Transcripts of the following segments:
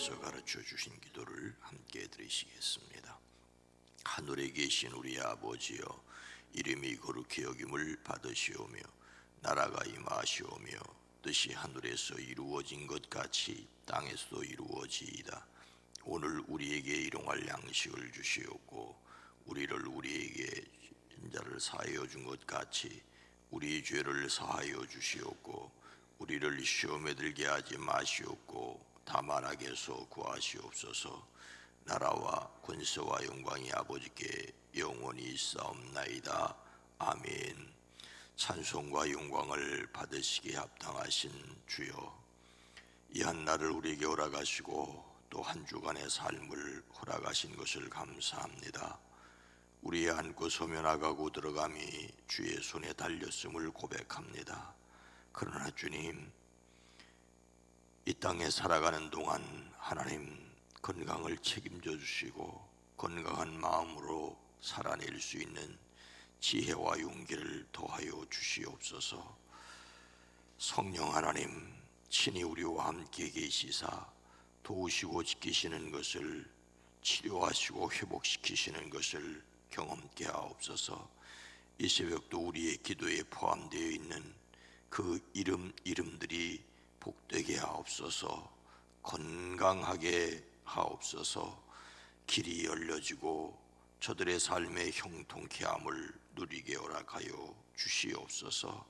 예수님께서 가르쳐 주신 기도를 함께 드리시겠습니다. 하늘에 계신 우리 아버지여, 이름이 거룩히 여김을 받으시오며 나라가 임하시오며 뜻이 하늘에서 이루어진 것 같이 땅에서도 이루어지이다. 오늘 우리에게 일용할 양식을 주시옵고 우리를 우리에게 인자를 사하여 준 것 같이 우리 죄를 사하여 주시옵고 우리를 시험에 들게 하지 마시옵고 다만 악에서 구하시옵소서. 나라와 권세와 영광이 아버지께 영원히 있사옵나이다. 아멘. 찬송과 영광을 받으시기에 합당하신 주여, 이 한날을 우리에게 허락하시고 또 한 주간의 삶을 허락하신 것을 감사합니다. 우리의 앉고 서며 나가고 들어감이 주의 손에 달렸음을 고백합니다. 그러나 주님, 이 땅에 살아가는 동안 하나님 건강을 책임져 주시고 건강한 마음으로 살아낼 수 있는 지혜와 용기를 더하여 주시옵소서. 성령 하나님 친히 우리와 함께 계시사 도우시고 지키시는 것을, 치료하시고 회복시키시는 것을 경험케 하옵소서. 이 새벽도 우리의 기도에 포함되어 있는 그 이름들이 복되게 하옵소서. 건강하게 하옵소서. 길이 열려지고 저들의 삶의 형통케 함을 누리게 허락하여 주시옵소서.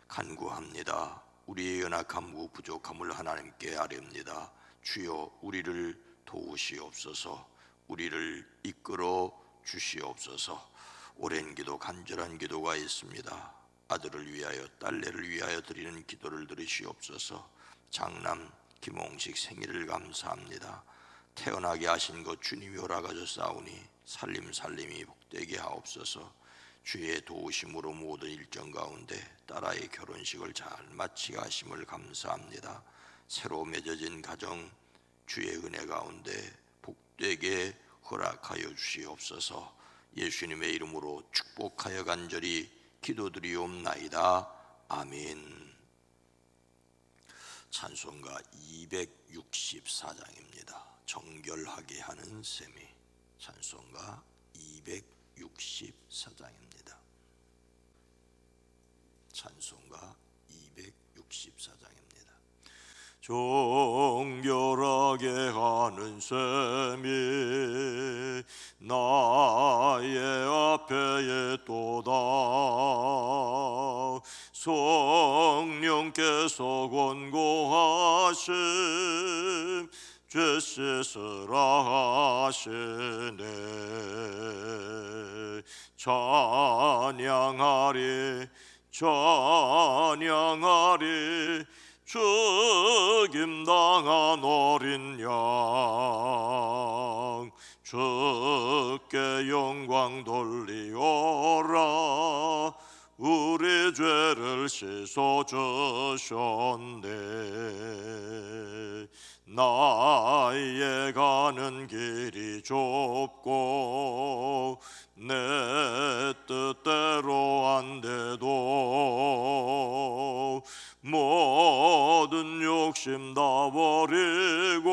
간구합니다. 우리의 연약함과 부족함을 하나님께 아뢰옵니다. 주여, 우리를 도우시옵소서. 우리를 이끌어 주시옵소서. 오랜 기도, 간절한 기도가 있습니다. 아들을 위하여, 딸내를 위하여 드리는 기도를 들으시옵소서. 장남 김홍식 생일을 감사합니다. 태어나게 하신 것 주님이 허락하셨사오니 살림이 복되게 하옵소서. 주의 도우심으로 모든 일정 가운데 딸아이 결혼식을 잘 마치게 하심을 감사합니다. 새로 맺어진 가정 주의 은혜 가운데 복되게 허락하여 주시옵소서. 예수님의 이름으로 축복하여 간절히 기도드리옵나이다. 아멘. 찬송가 264장입니다. 정결하게 하는 셈이. 찬송가 264장입니다. 찬송가 264장입니다. 정결하게 하는 셈이 나의 앞에 있도다. 성령께서 권고하심 죄 씻으라 하시네. 찬양하리 죽임당한 어린 양 주께 영광 돌리오라. 우리 죄를 씻어주셨네. 나의 가는 길이 좁고 내 뜻대로 안 돼도 모든 욕심 다 버리고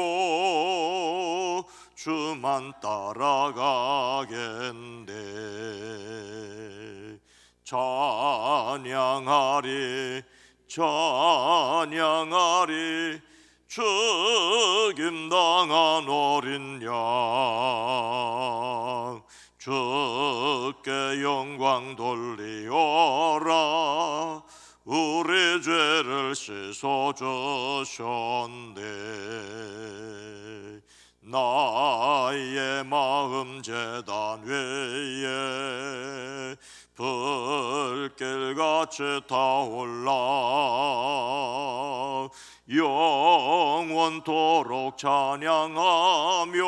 주만 따라가겠네. 찬양하리 죽임당한 어린 양 주께 영광 돌리오라. 우리 죄를 씻어주셨네. 나의 마음 제단 위에 불길같이 타올라 영원토록 찬양하며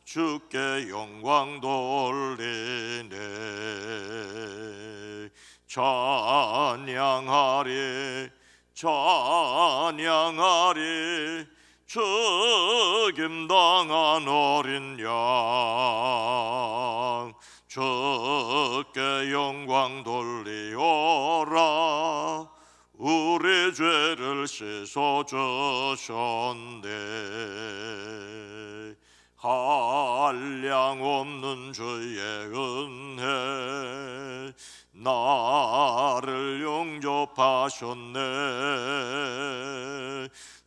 주께 영광 돌리네. 찬양하리 죽임당한 어린 양 주께 영광 돌리오라. 우리 죄를 죄를 씻어 주셨네. 한량없는 주의 은혜 나를 영접하셨네.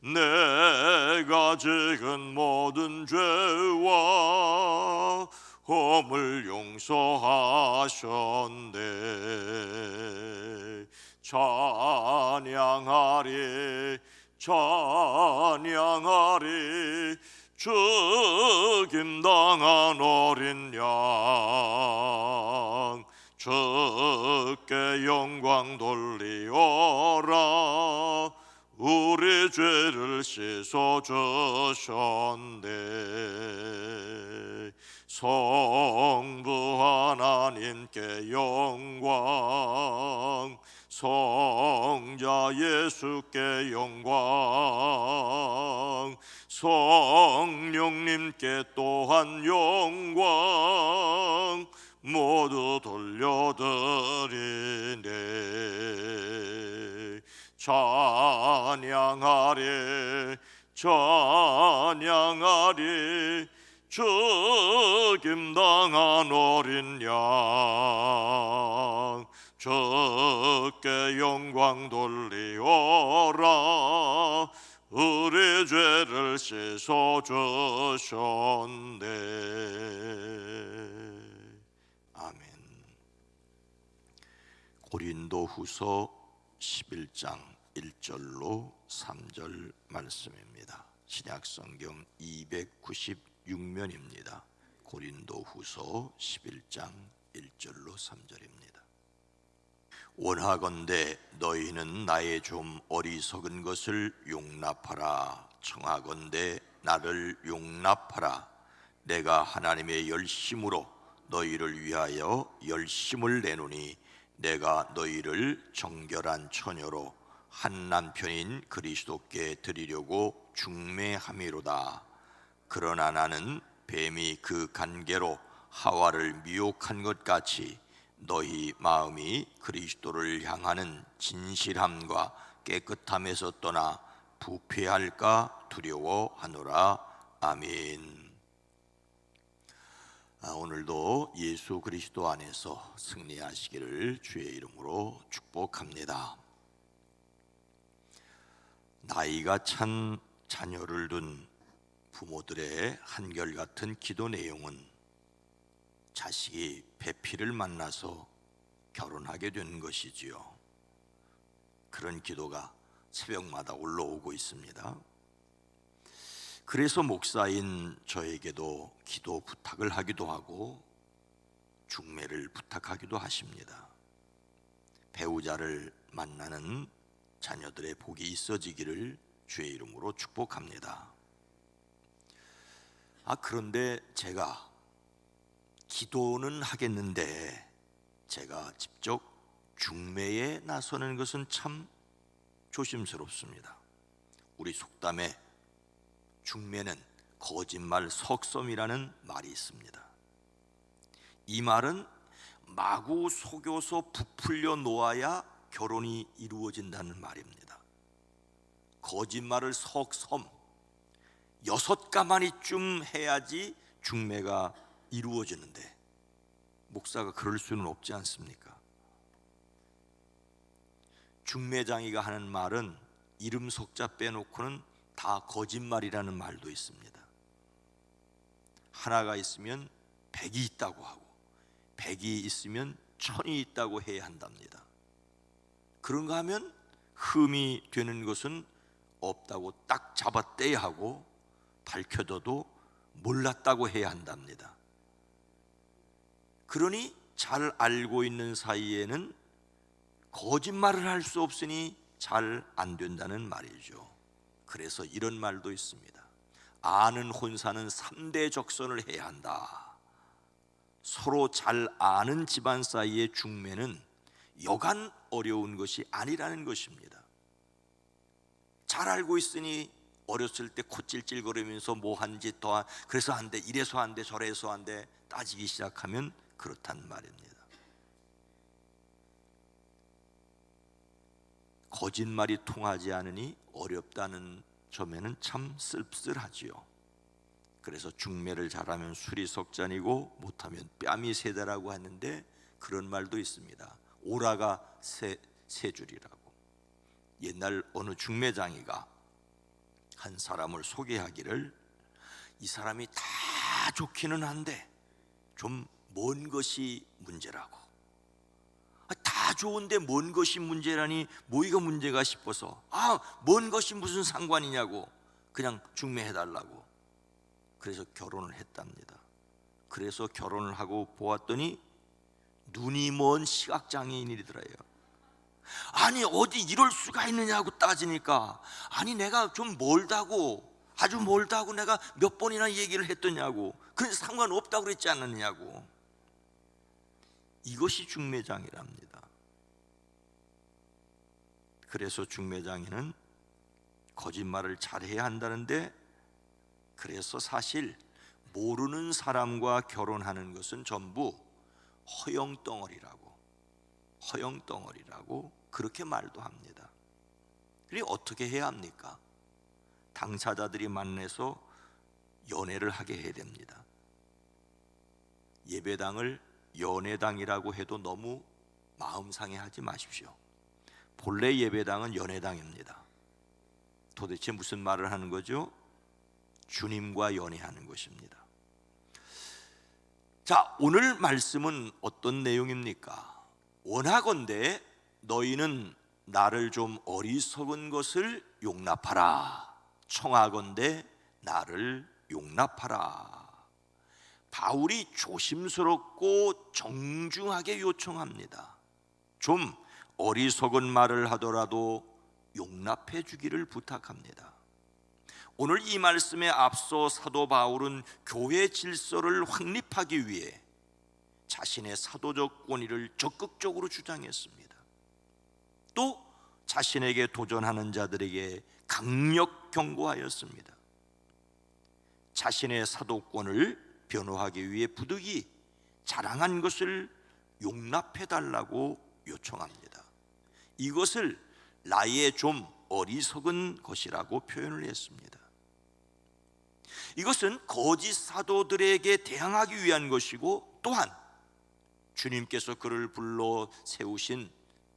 내가 지은 모든 죄와 허물 용서하셨네. 찬양하리 찬양하리 죽임당한 어린 양 주께 영광 돌리어라. 우리 죄를 씻어 주셨네. 성부 하나님께 영광, 성자 예수께 영광, 성령님께 또한 영광 모두 돌려드리네. 찬양하리 찬양하리 죽임당한 어린 양 주께 영광 돌리어라. 우리 죄를 씻어 주셨네. 아멘. 고린도후서 11장 1절로 3절 말씀입니다. 신약성경 296면입니다. 고린도후서 11장 1절로 3절입니다. 원하건대 너희는 나의 좀 어리석은 것을 용납하라. 청하건대 나를 용납하라. 내가 하나님의 열심으로 너희를 위하여 열심을 내노니 내가 너희를 정결한 처녀로 한 남편인 그리스도께 드리려고 중매함이로다. 그러나 나는 뱀이 그 간계로 하와를 미혹한 것 같이 너희 마음이 그리스도를 향하는 진실함과 깨끗함에서 떠나 부패할까 두려워하노라. 아멘. 오늘도 예수 그리스도 안에서 승리하시기를 주의 이름으로 축복합니다. 나이가 찬 자녀를 둔 부모들의 한결같은 기도 내용은 자식이 배필을 만나서 결혼하게 된 것이지요. 그런 기도가 새벽마다 올라오고 있습니다. 그래서 목사인 저에게도 기도 부탁을 하기도 하고 중매를 부탁하기도 하십니다. 배우자를 만나는 자녀들의 복이 있어지기를 주의 이름으로 축복합니다. 그런데 제가 기도는 하겠는데 제가 직접 중매에 나서는 것은 참 조심스럽습니다. 우리 속담에 중매는 거짓말 석섬이라는 말이 있습니다. 이 말은 마구 속여서 부풀려 놓아야 결혼이 이루어진다는 말입니다. 거짓말을 석섬 6가마니쯤 해야지 중매가 이루어지는데 목사가 그럴 수는 없지 않습니까? 중매장이가 하는 말은 이름 석자 빼놓고는 다 거짓말이라는 말도 있습니다. 하나가 있으면 100이 있다고 하고 100이 있으면 1000이 있다고 해야 한답니다. 그런가 하면 흠이 되는 것은 없다고 딱 잡아떼야 하고 밝혀둬도 몰랐다고 해야 한답니다. 그러니 잘 알고 있는 사이에는 거짓말을 할 수 없으니 잘 안 된다는 말이죠. 그래서 이런 말도 있습니다. 아는 혼사는 3대 적선을 해야 한다. 서로 잘 아는 집안 사이의 중매는 여간 어려운 것이 아니라는 것입니다. 잘 알고 있으니 어렸을 때 콧질질거리면서 뭐 한지 더 그래서 안 돼, 이래서 안 돼, 저래서 안 돼 따지기 시작하면 그렇단 말입니다. 거짓말이 통하지 않으니 어렵다는 점에는 참 씁쓸하지요. 그래서 중매를 잘하면 술이 석잔이고 못하면 뺨이 세다라고 하는데 그런 말도 있습니다. 오라가 세 줄이라고. 옛날 어느 중매장이가 한 사람을 소개하기를 이 사람이 다 좋기는 한데 좀 먼 것이 문제라고. 다 좋은데 먼 것이 문제라니 뭐가 문제가 싶어서 먼 것이 무슨 상관이냐고 그냥 중매해달라고. 그래서 결혼을 했답니다. 그래서 결혼을 하고 보았더니 눈이 먼 시각장애인이더래요. 아니 어디 이럴 수가 있느냐고 따지니까 아니 내가 좀 멀다고 아주 멀다고 내가 몇 번이나 얘기를 했더냐고. 그래서 상관없다고 그랬지 않느냐고. 이것이 중매장애랍니다. 그래서 중매장애는 거짓말을 잘해야 한다는데, 그래서 사실 모르는 사람과 결혼하는 것은 전부 허영덩어리라고 그렇게 말도 합니다. 그리고 어떻게 해야 합니까? 당사자들이 만나서 연애를 하게 해야 됩니다. 예배당을 연애당이라고 해도 너무 마음 상해하지 마십시오. 본래 예배당은 연애당입니다. 도대체 무슨 말을 하는 거죠? 주님과 연애하는 것입니다. 자, 오늘 말씀은 어떤 내용입니까? 원하건대 너희는 나를 좀 어리석은 것을 용납하라. 청하건대 나를 용납하라. 바울이 조심스럽고 정중하게 요청합니다. 좀 어리석은 말을 하더라도 용납해 주기를 부탁합니다. 오늘 이 말씀에 앞서 사도 바울은 교회 질서를 확립하기 위해 자신의 사도적 권위를 적극적으로 주장했습니다. 또 자신에게 도전하는 자들에게 강력 경고하였습니다. 자신의 사도권을 변호하기 위해 부득이 자랑한 것을 용납해달라고 요청합니다. 이것을 나의 좀 어리석은 것이라고 표현을 했습니다. 이것은 거짓 사도들에게 대항하기 위한 것이고, 또한 주님께서 그를 불러 세우신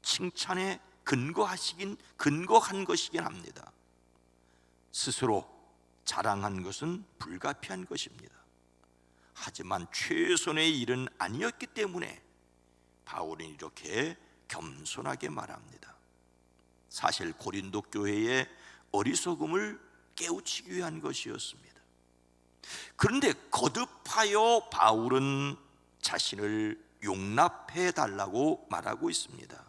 칭찬에 근거한 것이긴 합니다. 스스로 자랑한 것은 불가피한 것입니다. 하지만 최선의 일은 아니었기 때문에 바울은 이렇게 겸손하게 말합니다. 사실 고린도 교회의 어리석음을 깨우치기 위한 것이었습니다. 그런데 거듭하여 바울은 자신을 용납해 달라고 말하고 있습니다.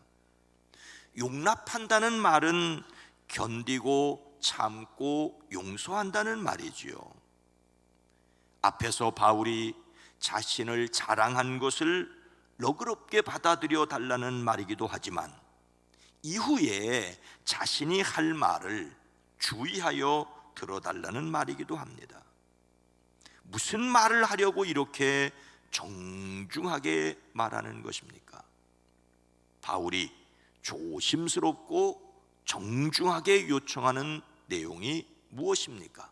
용납한다는 말은 견디고 참고 용서한다는 말이지요. 앞에서 바울이 자신을 자랑한 것을 너그럽게 받아들여 달라는 말이기도 하지만, 이후에 자신이 할 말을 주의하여 들어달라는 말이기도 합니다. 무슨 말을 하려고 이렇게 정중하게 말하는 것입니까? 바울이 조심스럽고 정중하게 요청하는 내용이 무엇입니까?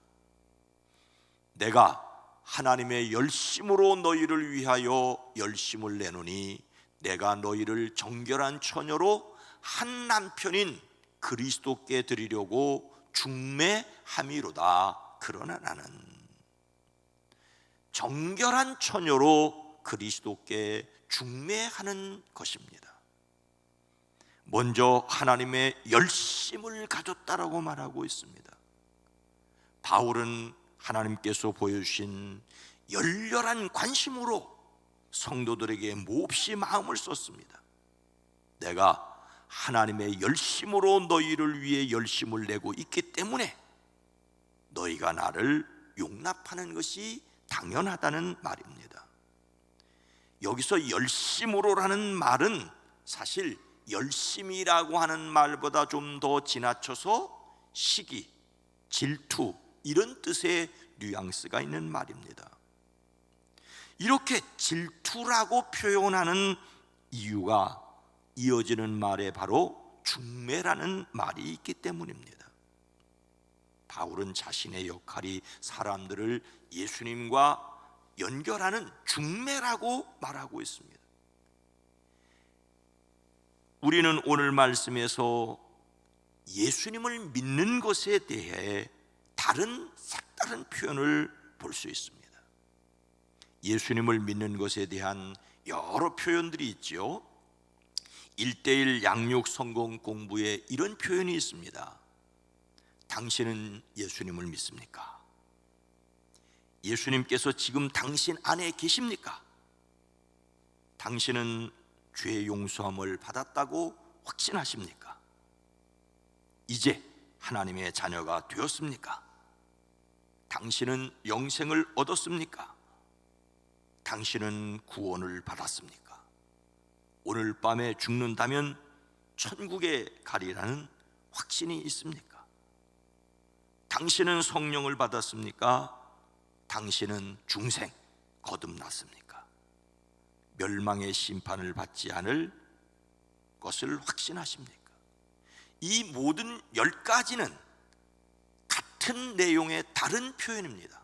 내가 하나님의 열심으로 너희를 위하여 열심을 내노니 내가 너희를 정결한 처녀로 한 남편인 그리스도께 드리려고 중매함이로다. 그러나 나는 정결한 처녀로 그리스도께 중매하는 것입니다. 먼저 하나님의 열심을 가졌다라고 말하고 있습니다. 바울은 하나님께서 보여주신 열렬한 관심으로 성도들에게 몹시 마음을 썼습니다. 내가 하나님의 열심으로 너희를 위해 열심을 내고 있기 때문에 너희가 나를 용납하는 것이 당연하다는 말입니다. 여기서 열심으로라는 말은 사실 열심이라고 하는 말보다 좀 더 지나쳐서 시기, 질투 이런 뜻의 뉘앙스가 있는 말입니다. 이렇게 질투라고 표현하는 이유가 이어지는 말에 바로 중매라는 말이 있기 때문입니다. 바울은 자신의 역할이 사람들을 예수님과 연결하는 중매라고 말하고 있습니다. 우리는 오늘 말씀에서 예수님을 믿는 것에 대해 다른 색다른 표현을 볼 수 있습니다. 예수님을 믿는 것에 대한 여러 표현들이 있죠. 1:1 양육 성공 공부에 이런 표현이 있습니다. 당신은 예수님을 믿습니까? 예수님께서 지금 당신 안에 계십니까? 당신은 죄의 용서함을 받았다고 확신하십니까? 이제 하나님의 자녀가 되었습니까? 당신은 영생을 얻었습니까? 당신은 구원을 받았습니까? 오늘 밤에 죽는다면 천국에 가리라는 확신이 있습니까? 당신은 성령을 받았습니까? 당신은 중생 거듭났습니까? 멸망의 심판을 받지 않을 것을 확신하십니까? 이 모든 10가지는 같은 내용의 다른 표현입니다.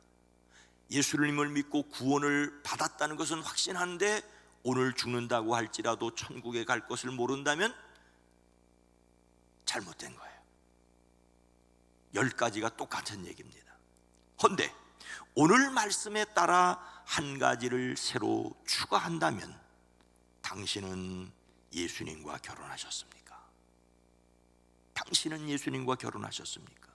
예수님을 믿고 구원을 받았다는 것은 확신하는데 오늘 죽는다고 할지라도 천국에 갈 것을 모른다면 잘못된 거예요. 10가지가 똑같은 얘기입니다. 헌데 오늘 말씀에 따라 한 가지를 새로 추가한다면 당신은 예수님과 결혼하셨습니까? 당신은 예수님과 결혼하셨습니까?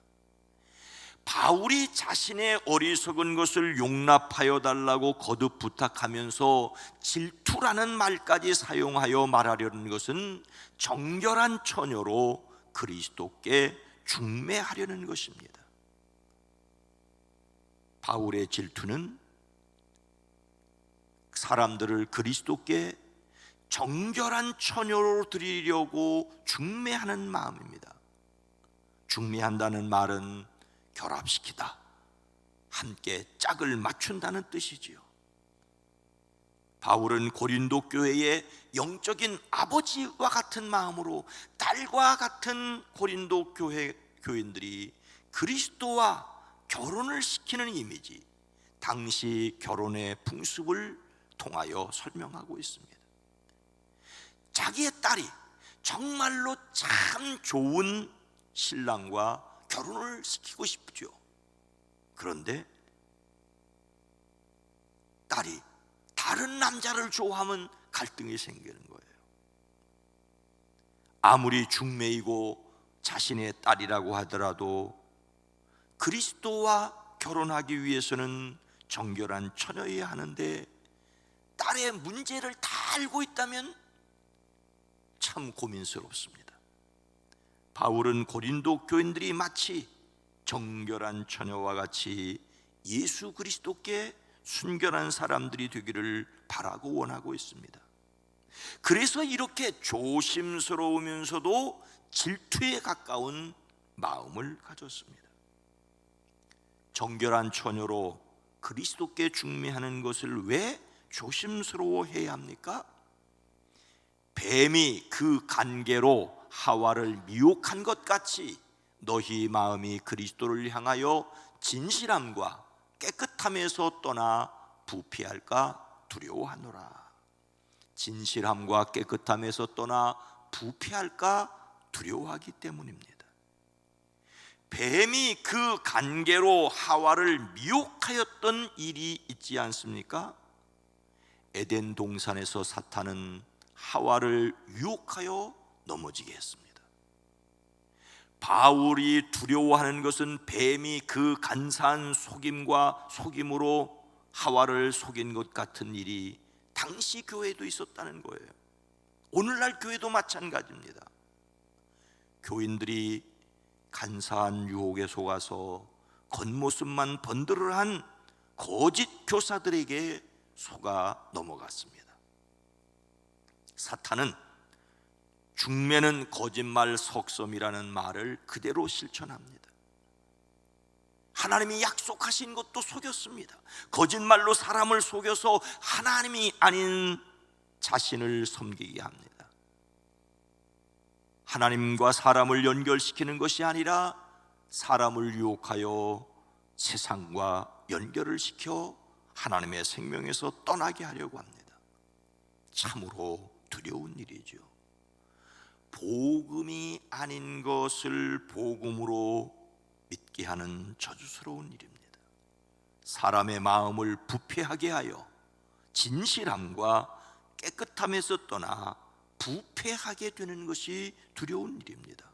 바울이 자신의 어리석은 것을 용납하여 달라고 거듭 부탁하면서 질투라는 말까지 사용하여 말하려는 것은 정결한 처녀로 그리스도께 중매하려는 것입니다. 바울의 질투는 사람들을 그리스도께 정결한 처녀로 드리려고 중매하는 마음입니다. 중매한다는 말은 결합시키다, 함께 짝을 맞춘다는 뜻이지요. 바울은 고린도 교회의 영적인 아버지와 같은 마음으로 딸과 같은 고린도 교인들이 그리스도와 결혼을 시키는 이미지, 당시 결혼의 풍습을 통하여 설명하고 있습니다. 자기의 딸이 정말로 참 좋은 신랑과 결혼을 시키고 싶죠. 그런데 딸이 다른 남자를 좋아하면 갈등이 생기는 거예요. 아무리 중매이고 자신의 딸이라고 하더라도 그리스도와 결혼하기 위해서는 정결한 처녀여야 하는데 딸의 문제를 다 알고 있다면 참 고민스럽습니다. 바울은 고린도 교인들이 마치 정결한 처녀와 같이 예수 그리스도께 순결한 사람들이 되기를 바라고 원하고 있습니다. 그래서 이렇게 조심스러우면서도 질투에 가까운 마음을 가졌습니다. 정결한 처녀로 그리스도께 중매하는 것을 왜 조심스러워해야 합니까? 뱀이 그 간계로 하와를 미혹한 것 같이 너희 마음이 그리스도를 향하여 진실함과 깨끗함에서 떠나 부패할까 두려워하노라. 진실함과 깨끗함에서 떠나 부패할까 두려워하기 때문입니다. 뱀이 그 간계로 하와를 미혹하였던 일이 있지 않습니까? 에덴 동산에서 사탄은 하와를 유혹하여 넘어지게 했습니다. 바울이 두려워하는 것은 뱀이 그 간사한 속임과 속임으로 하와를 속인 것 같은 일이 당시 교회에도 있었다는 거예요. 오늘날 교회도 마찬가지입니다. 교인들이 간사한 유혹에 속아서 겉모습만 번들어한 거짓 교사들에게 속아 넘어갔습니다. 사탄은 중매는 거짓말 석섬이라는 말을 그대로 실천합니다. 하나님이 약속하신 것도 속였습니다. 거짓말로 사람을 속여서 하나님이 아닌 자신을 섬기게 합니다. 하나님과 사람을 연결시키는 것이 아니라 사람을 유혹하여 세상과 연결을 시켜 하나님의 생명에서 떠나게 하려고 합니다. 참으로 두려운 일이죠. 복음이 아닌 것을 복음으로 믿게 하는 저주스러운 일입니다. 사람의 마음을 부패하게 하여 진실함과 깨끗함에서 떠나 부패하게 되는 것이 두려운 일입니다.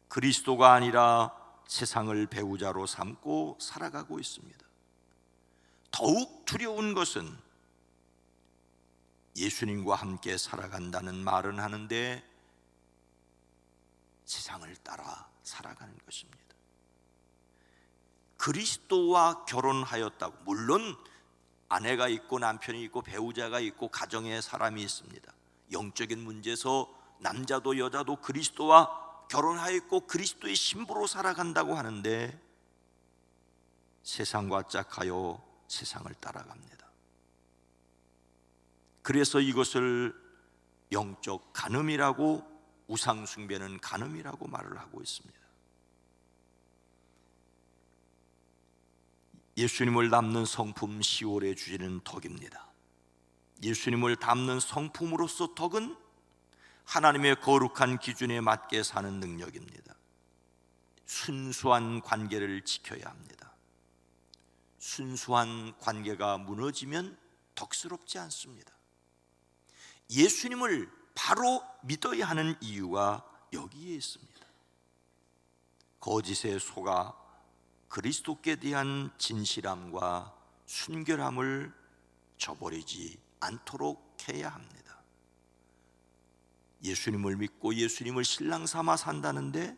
그리스도가 아니라 세상을 배우자로 삼고 살아가고 있습니다. 더욱 두려운 것은 예수님과 함께 살아간다는 말은 하는데 세상을 따라 살아가는 것입니다. 그리스도와 결혼하였다고, 물론 아내가 있고 남편이 있고 배우자가 있고 가정에 사람이 있습니다. 영적인 문제에서 남자도 여자도 그리스도와 결혼하였고 그리스도의 신부로 살아간다고 하는데 세상과 짝하여 세상을 따라갑니다. 그래서 이것을 영적 간음이라고, 우상 숭배는 간음이라고 말을 하고 있습니다. 예수님을 담는 성품 10월에 주시는 덕입니다. 예수님을 담는 성품으로서 덕은 하나님의 거룩한 기준에 맞게 사는 능력입니다. 순수한 관계를 지켜야 합니다. 순수한 관계가 무너지면 덕스럽지 않습니다. 예수님을 바로 믿어야 하는 이유가 여기에 있습니다. 거짓에 속아 그리스도께 대한 진실함과 순결함을 저버리지 않도록 해야 합니다. 예수님을 믿고 예수님을 신랑 삼아 산다는데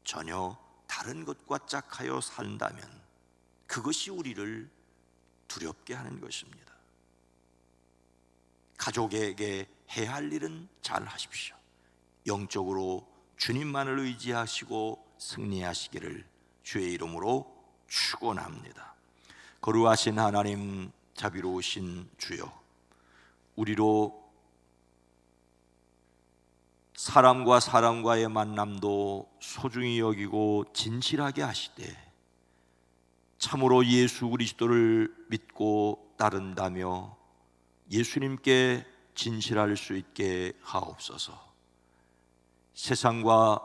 전혀 다른 것과 짝하여 산다면 그것이 우리를 두렵게 하는 것입니다. 가족에게 해야 할 일은 잘 하십시오. 영적으로 주님만을 의지하시고 승리하시기를 주의 이름으로 축원합니다. 거룩하신 하나님, 자비로우신 주여, 우리로 사람과 사람과의 만남도 소중히 여기고 진실하게 하시되 참으로 예수 그리스도를 믿고 따른다며 예수님께 진실할 수 있게 하옵소서. 세상과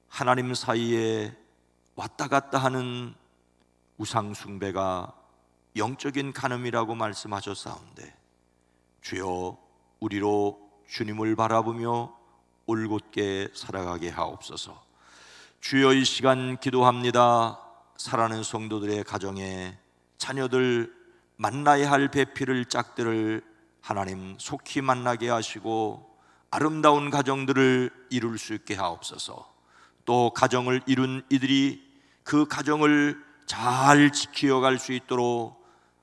하나님 사이에 왔다 갔다 하는 우상 숭배가 영적인 간음이라고 말씀하셨사온데 주여, 우리로 주님을 바라보며 올곧게 살아가게 하옵소서. 주여, 이 시간 기도합니다. 사랑하는 성도들의 가정에 자녀들 만나야 할 배필을 짝들을 하나님 속히 만나게 하시고 아름다운 가정들을 이룰 수 있게 하옵소서. 또 가정을 이룬 이들이 그 가정을 잘 지켜갈 수 있도록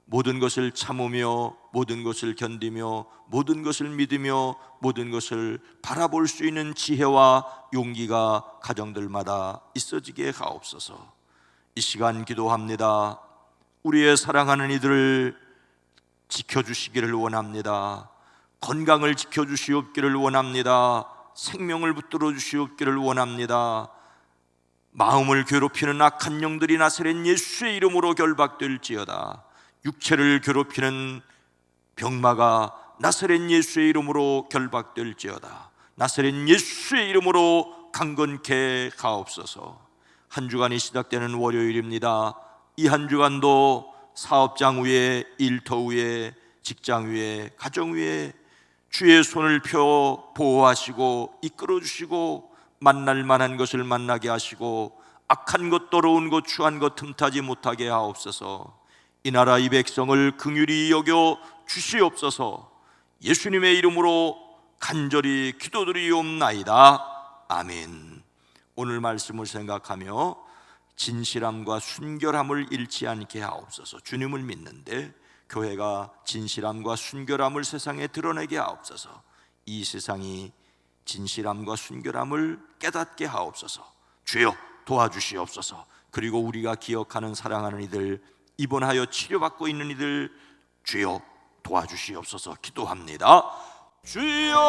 모든 것을 참으며 모든 것을 견디며 모든 것을 믿으며 모든 것을 바라볼 수 있는 지혜와 용기가 가정들마다 있어지게 하옵소서. 이 시간 기도합니다. 우리의 사랑하는 이들을 지켜주시기를 원합니다. 건강을 지켜주시옵기를 원합니다. 생명을 붙들어 주시옵기를 원합니다. 마음을 괴롭히는 악한 영들이 나사렛 예수의 이름으로 결박될지어다. 육체를 괴롭히는 병마가 나사렛 예수의 이름으로 결박될지어다. 나사렛 예수의 이름으로 강건케 하옵소서. 한 주간이 시작되는 월요일입니다. 이 한 주간도 사업장 위에, 일터 위에, 직장 위에, 가정 위에 주의 손을 펴 보호하시고 이끌어 주시고 만날 만한 것을 만나게 하시고 악한 것, 더러운 것, 추한 것 틈타지 못하게 하옵소서. 이 나라 이 백성을 긍휼히 여겨 주시옵소서. 예수님의 이름으로 간절히 기도드리옵나이다. 아멘. 오늘 말씀을 생각하며 진실함과 순결함을 잃지 않게 하옵소서. 주님을 믿는데 교회가 진실함과 순결함을 세상에 드러내게 하옵소서. 이 세상이 진실함과 순결함을 깨닫게 하옵소서. 주여 도와주시옵소서. 그리고 우리가 기억하는 사랑하는 이들, 입원하여 치료받고 있는 이들 주여 도와주시옵소서. 기도합니다. 주여